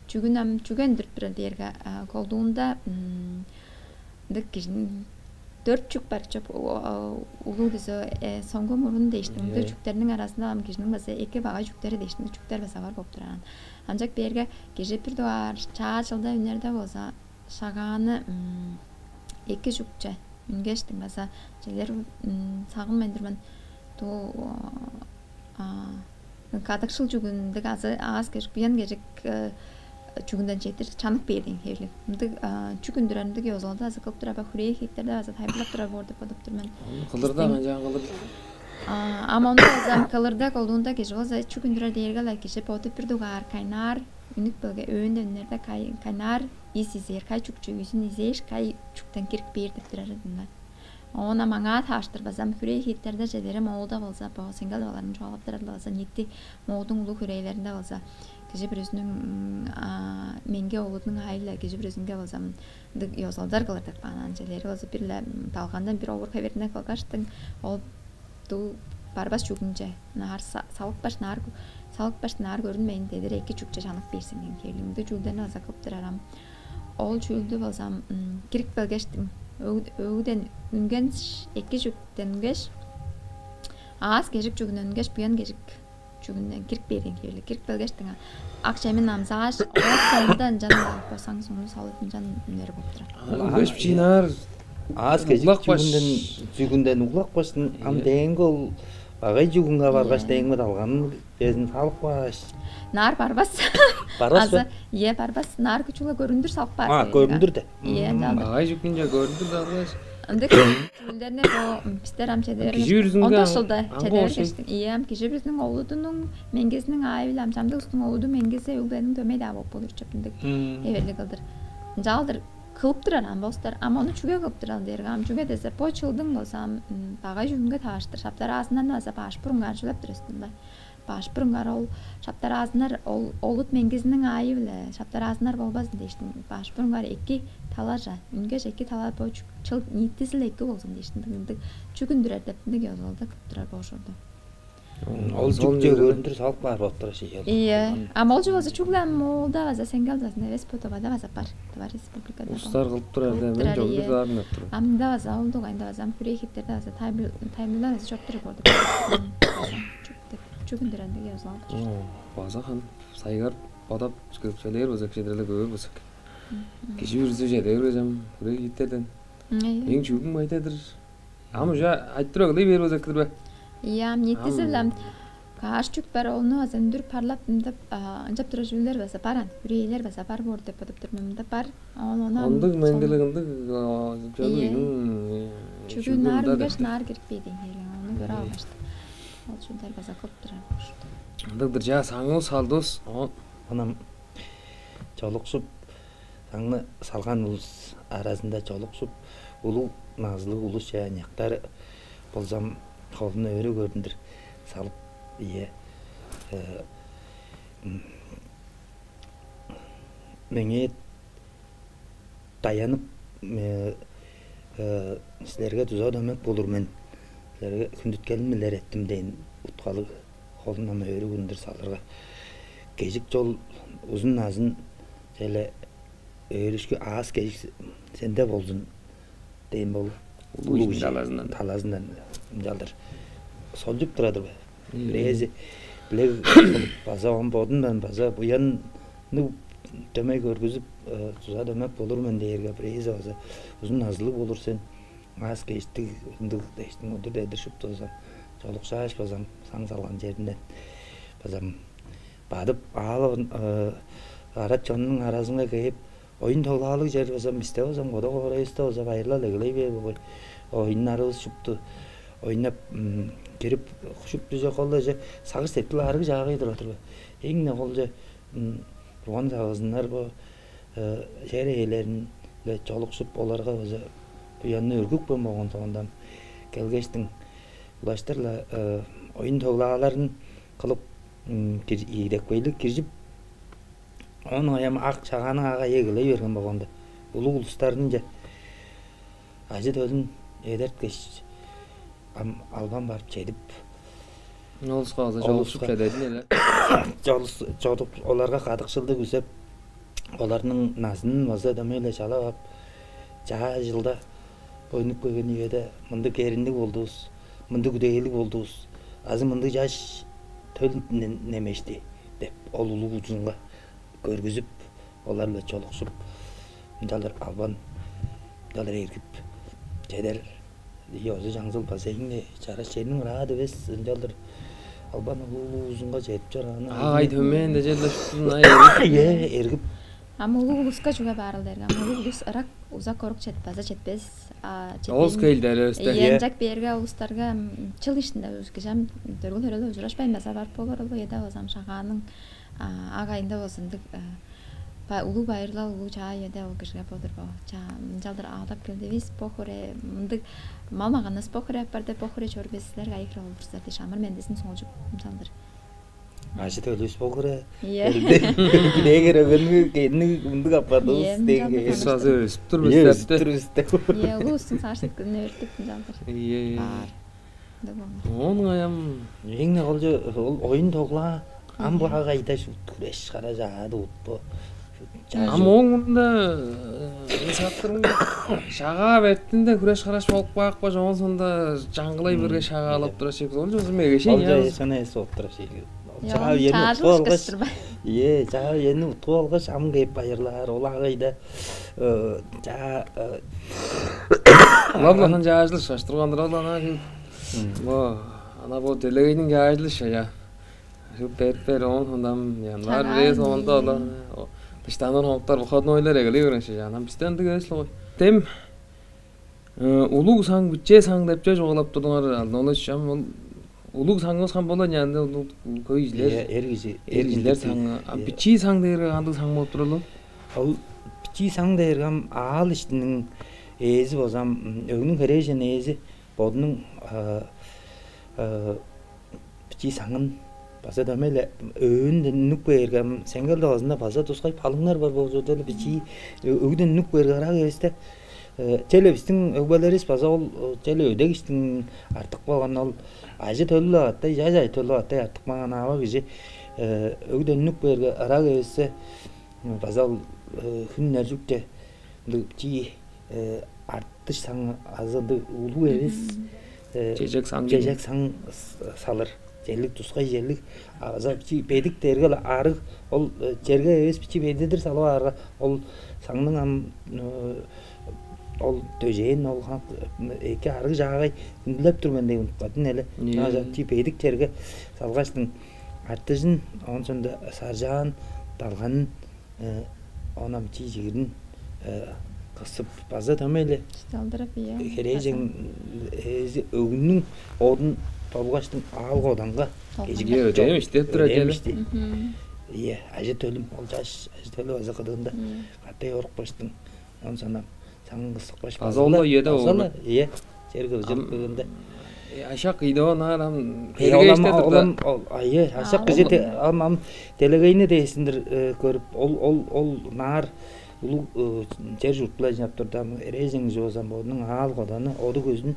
Çügündür bir derge kolduğunda dık kişinin 4 çük var çok ulu bize songo murun değiştim. Bu çüklerin arasında am kişinin mesela iki bağa çükleri değiştim. Çükler mesela var kopturan. Ancak bir yerge gece bir doğar çağçılda ünlerde olsa şaganı iki çükçe ün geçtim mesela şeyler sağılmayındır ben to kadıkşıl çükünde az geçip bir yan gecek çükünden çektir çanık berdin herli. Mındı çükündürende gözalda azı koptura bak hureye hitlerde azı hayblap durar borda poduptur men. Kılırda men jan kılır. Ama onda azam kalırda olduğunda gece o zaman çükündürer değerge la kişi potu bir dugar kaynar unik bölge öğünde önlerde kaynar is izler kay çükçü yüzün izler kay çükten kirk berdip durar bunlar. Ona manga taştır bazam hureye hitlerde jederim olda bolsa bu singal doların çoğalıp durar bolsa nitti modun ulu hureylerinde bolsa gece birözünün menge oğlunun hayla gece birözünge bolsam yozaldar kılırdık banan jeleri bolsa birle dalgandan bir olur kaverine kalkaştın ol du barbas çükünce nar sağlık baş nar görünmeyin dedi iki çükçe çanık bersin kelimde çülden azakıp duraram ol çüldü bolsam kirik belgeçtim öğüden üngen iki çükten geç az gecik çükünden öngeç buyan gecik çükünden kirik berin kelimde kirik belgeçtin akşamın namzaş sondan canla basang sonu sağlıkın can nere boptura Beş biçinar az gecik çükünden uğlak başın am dengol bagay çükünga bargaç dengme dalgan bezin sağlık baş nar barbas Barbas mı? Ye barbas nar küçüğüne göründür sağlık var. Göründür de. Bagay çükünce göründür dalgaç. Andık çöllerine o pisteram çederim. Kişi yüzünge Onda solda çeder geçtim. İyem kişi birisinin oğludunun mengesinin ayılam çamda ustun oğludu mengese benim döme daha bop olur çapındık. Everli kaldır. Jaldır kılıp duran bostar ama onu çüge kılıp duran dergam çüge dese poçuldun bolsam bagay jünge taştır. Şaptar ağzından nasa baş burun garjılap durustunda. Baş burunlar ol şaptar ağzınar olut mengizinin ayı bile şaptar ağzınar bolbazın deştim. Baş burunlar iki talaja üngeç iki talar boç çıl nittisile iki olsun deştim. Çükündürer depinde göz oldu kıptırar boş oldu. Ol çükçe göründür sağlık var bottura şey. İyi. Ama olcu olsa çüklen molda vaza sengal zasın eves potovada vaza par. Tavar respublikada. Ustar kılıp durar da men joldur zarın öptür. Amda vaza oldu gayda vaza püre hitlerde vaza taymlar vaza çok durup oldu. Çükündürende göz oldu. Baza han saygar badap çıkıp söyler bozak şeylerle görür bozak. Kişi yürüsü şeyler özem püre hitlerden. En çükün maytadır. Ama ja ayttıra gılay ber bozakdır be. Yam nittisizlem kaç çük bar olnu azam dur parlap da ancap durajüller basa paran yüreğler basa par bor depodup durmamda par ona ondık mengeleginde çükün nar geç nar girip bedin hele onu göre almıştı. Ol şunlar basa kopturar. Ondık ja sаңыл салдос Anam çoluksup sаңны salgan ulus arasında çoluksup ulu nazlı ulus yanaklar bolsam kolunu öyle göründür salıp iye menge dayanıp sizlerge tuzağa dönmek bulur men sizlerge kündütkelimler ettim deyin utkalı kolundan öyle göründür salırga gecik yol uzun nazın şöyle öylüşkü ağız gecik sende bolsun deyin bol ulu talazından jaldır soljup turadır be lezi bilek baza on bodundan baza bu yanı demek görgüzüp tuza demek bolur men deyerge breze baza uzun nazlı bolur sen ağız geçti ındık değiştin odur dedir şup tozam çoluk şaş bazam sang salgan jerinden bazam badıp ağlı ara çonun arasına kayıp oyun tolalık jer bazam iste bazam goda gora iste bazam ayırla legley be boy oyunları şuptu oynap girip şup düze kolda sagır septil arık jagıydır otur be eң ne kolda ruan sagızınlar bu şereylerin le çoluksup olarga baza bu yanına örgük bolmagан soğundan kelgeçtin ulaştırla oyun tolaların kılıp idek beylik kirjip onu ayam ak çağanın ağa yegile vergen bolganda ulu uluslarınca acı dödün edert geç alban barıp çedip Olsuqa azı jolsup çededin ele. Çolup olarga kadıkçıldı güzep olarının nazının vaza demeyle çalap jaha жылda Oynup koygan yerde mındı kerinlik olduz, mındı güdeylik olduz. Azı mındı yaş töl nemeşti dep olulu uzunga görgüzüp olarla çoluksup dalar alban dalar erkip jeder yozu жаңзыл басайын чара сенің рады бес dalar alban olulu uzunga жетip жараны ай төмен де жерлешпін эргип Амулу луска чуга барылдырга. Амулу лус арак узак корук четпаза четпес. Олс келдер өстө. Янжак берге улустарга чыл ишинде өзгөжам төргөл төрөлө ужурашпайм баса бар полорло еда озам шаганын агайында озундук ба улуу байырла улуу чаа еда ол кишге подурбо. Жалдыр аалап келдибиз похоре мындык малмаганас похоре барды похоре чорбесилер айкра олурсар деш амыр мендесин соңжуп жалдыр. Aşı tölüs pokure. Gidegir ögünü kendini mındık apadız. Sazı üstür üstte. Ulus'un sarşık günü örtük жалдыр. Onun ayam. Yine olca oyun tokla. Am bu agayda şu küreş karacağı utbu. Ama onun da sattırın şağa vertinde küreş karaş olup bakpa jonun sonda жаңгылай birge şağa alıp duracak. Ol jozum egeşin ya. Olca sana es oturacak. Çağ yeni utolğış. Çağ yeni utolğış am geyip bayırlar. Olağıyda çağ Allah'ın cahazlı şaştırgandır Allah'ına. Ana bu delegeyinin cahazlı şey ya. Şu per ondan yani var reis onda Allah. Dıştandan hoptar выходнойлар egeliyor şey ya. Bizden de gösle koy. Dem улуг sang bütçe sang деп жоголап турдуңар алды. Шам улуг саңыз хан болон янда көйүзлер. Эргизлер sang бичи sang дээр андык sang болуп турулу. Ал бичи sang дээр гам аал иштинин эзи болсам өгүнүн кережен эзи бодунун бичи sangын баса дамеле өүндөн нүк бергем сенгел дозунда баса тускай палыңар бар болсо деле бичи өгүдөн нүк бергара эсте телебистин өгбөлөрүс баса ол теле өдөгүштүн артык болгон ол ажы төлүлө аттай жай төлүлө аттай артык маган аба киши өгүдөн нүк берге ара эссе баса ол хүннөр жүктө чи артыш саң азынды улуу эмес жежек саң салыр жерлик тускай жерлик аза бичи бедик дергел арык ол жерге эмес бичи бедидир салып арга ол саңдын ол төжейин ол эки арык жагай күндүлөп тургандай унутпадын эле аза чи бедик жерге салгаштын артыжын онсонда саржаан далганын онам чи жигирин кысып база тамеле жалдырып кережең эзи өгүнүн одун толгаштын аалга оданга кежиге өдөм иштеп тура келе. Ажы төлүм ол жаш ажы төлү аза кыдында катай орукпаштын онсона саңын кысыкпаш азолла еде ол. Жерге жылып көгөндө ашак ийдо нарам олам ашак кызы ам телегейне дейсиндир көрүп ол нар улуу жер журтулай жап турдам эрежең жозам бодунун аал коданы оду көзүн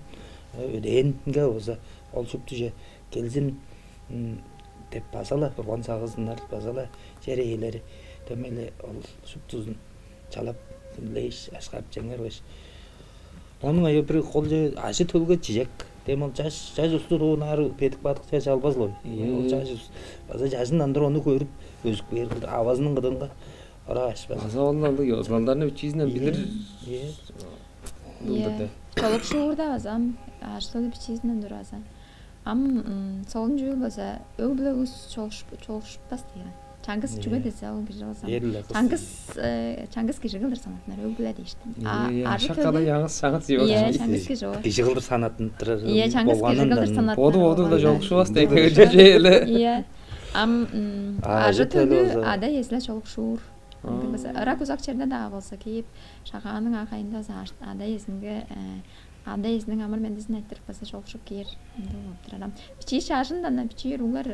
өдөнгө болсо ол шупту же келзин деп басала курган сагызындар басала жер ээлери төмеле ол шуптузун чалап лейш ашкап жеңербеш онун аю бир кол же ашы төлгө чижек дем ол жаш устурунар петик батык чач албаз лой ол жаш база жашынан ону көрүп өзүк берди абазынын кыдынга арашпаз база ондан yazılanlarını biçizinden bilir Çoluk şuurda bazam aşılı biçizinden durazam am solun jul baza öbüle us çoluşpaz diye Çangız çuga dese o bir bazam Çangız kişigildir sanatlar öbüle deyiştim Şakada yalnız sanat diyor Çangız kişigildir sanatın Çangız kişigildir sanatlar Odu da çok şu hasta ekleyeyle am ajı tölü ada yesle çoluk şuur Rak uzak çerde dağı bolsa keyip şaganın akayında ada yesinge ada yesinin amır mendesini ettirip basa çolukşup keyer adam biçi şaşından da biçi rular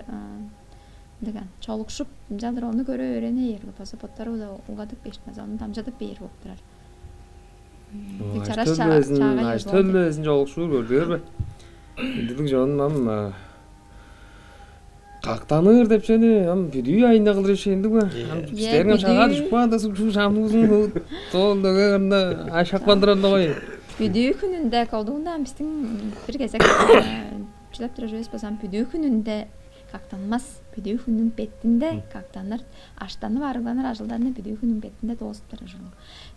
degan çolukşup жалдыр onu göre öğrenir basa potları da ugadık beşmez onu tamjadık beyir bopturar Tölü özün çolukşuur gördüler be dedik jonun Qaqtanır dep seni am video ayında kılır şeyindi bu. İsterim şağa düşüp da şu şamımızın tolduğunda aşak bandıranda koy. Büdüğü gününde olduğundan bizim bir gezek çilep duracağız basam büdüğü gününde kaktanmaz. Büdüğü günün bettinde kaktanlar aştanı varılanlar ajıllarını büdüğü günün bettinde dost duracağız.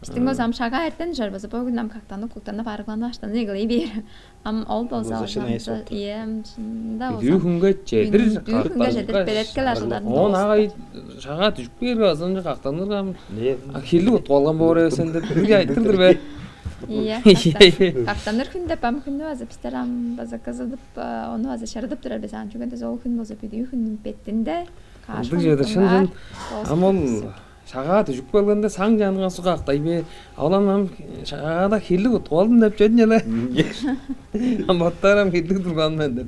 Bizim o zaman şaka erten jarbazı bu gündem kaktanı koktanı varılanlar aştanı egleyi bir. Am ol bolsa iya da büdüğü günge jedir. Büdüğü günge jedir beletkel ajıllarını. On ağay şaka düşüp bir azınca kaktanlar gam. Kirli otqalgan boore sen de bir aytırdır be. Iya. Kaktanlar günde pam günde vazı pisteram bazı kazıdıp onu vazı şarıdıp durar besan çünkü de zor gün bozup büdüğü günün bettinde karşı. Şın ama şaga düşüp kalganda saң жанған су кактай бе. Аламам шагада хирлик утқалдым деп жедин эле. Аматтарам хирлик турган мен деп.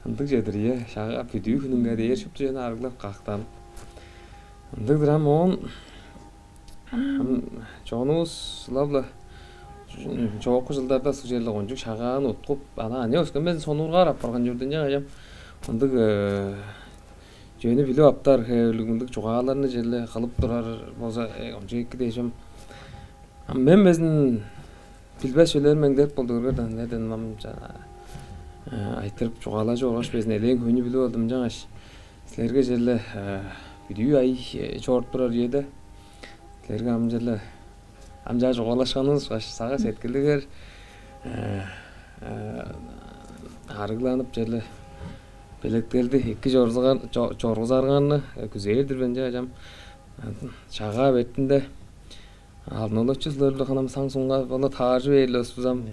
Андык жедир я шага büdüğü günүнгө дейер шуп жана арыглап кактанып. Андык драм он Jonus lavla жогорку жылдарда ушул жерде конжук шагааны уткуп анан не өскөн мен сонур карап барган жерден жагам. Андык жөнү билип аптар өлүгүндүк жугааларны жерде калып турар болсо ончо эки дешим. Мен безин билбес өлөрмөң деп болду көргөн неден мам айтырып жугаала жогош безин элең көйнү билип алдым жагаш. Силерге жерде büdüğü ay çoğurt durar yedi. Силерге амжеле амжа жугалашканыбыз баш сага сеткилигер арыгланып жерде белектерди эки жоргузарганны күзөйдүрбен жажам чага бетинде алдын ала чүзлөрдү канам саңсунга бола тажы бейлөсүзам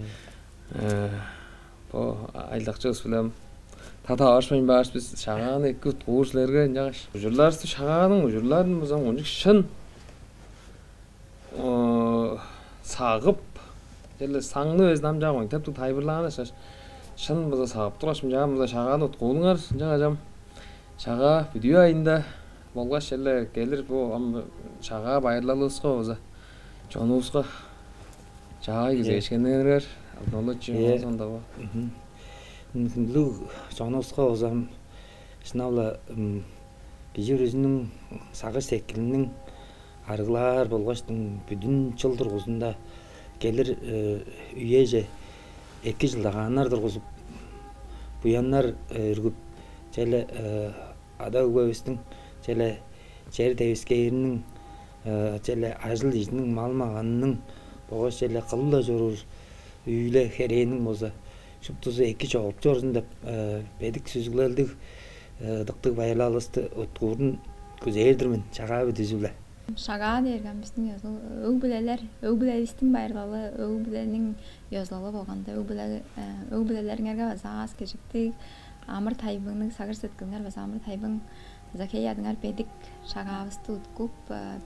бо айлакчыбыз билем тата ашмайын баш биз шагааны эки тугуучулерге жагыш ужурларсы шагаанын ужурларын бузам ончук шын сагып жерде саңны өз намжагы ойнтап тайбырлаган шын буза сагып турашым жагам буза шагааны уткуулуңар жагажам шага büdüğü айында болгош эле келир бу шага байырлалыбызга буза жонубузга жагай кезешкендер алдын ала чыгасында ба Лу жонубузга бузам сынавла кижүрүзүнүн сагыш секилинин арыглар болгоштун бүдүн жыл тургузунда келир үйеже 2 жылдаганнар тургузуп буяннар үргүп желе ада үгөбүздүн желе жер дебискейинин желе ажыл ижинин малмаганынын болгош желе кылла жорур үйле херенин болсо шуптузу 2 чогуп жорсун деп бедик сүзгүлөлдүк дыктык байырлалысты уткуурун көзөйдүрмүн чагабы түзүлө Şaga dergen bizim yazılı öğbülelistің bayırlalı, öğbülenin yazılı bolganda öğbülelerin erge bazas keçiktik Amır taybının sagır setkınlar ve Amır taybın zakey adıngar pedik şagabısты utkup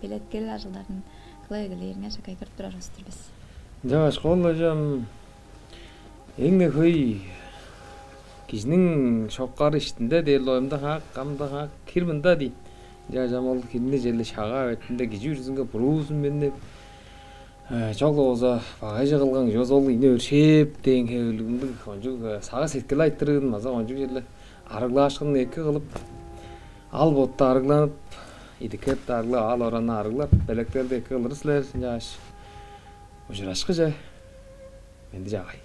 biletkel ajılların kılaygılarına şakay kırıp durarızdır biz. Жагаш коллажам эңне хөй кишинин шоккары иштинде дел оюмда хак камда хак кирминда дейт. Жажам ол киринде жерде шага бетинде кижүрүзүнгө буруусун менеп жолооза багай жыгылган жозол ине өршеп тең хебилгиндик онжук сага сеткил айттырын маза онжук жерде арыглашкын эки кылып ал ботто арыгланып идикеп арыглап ал ораны арыглап белектерди эки кылырсызлер жаш ужурашкы же менди жагай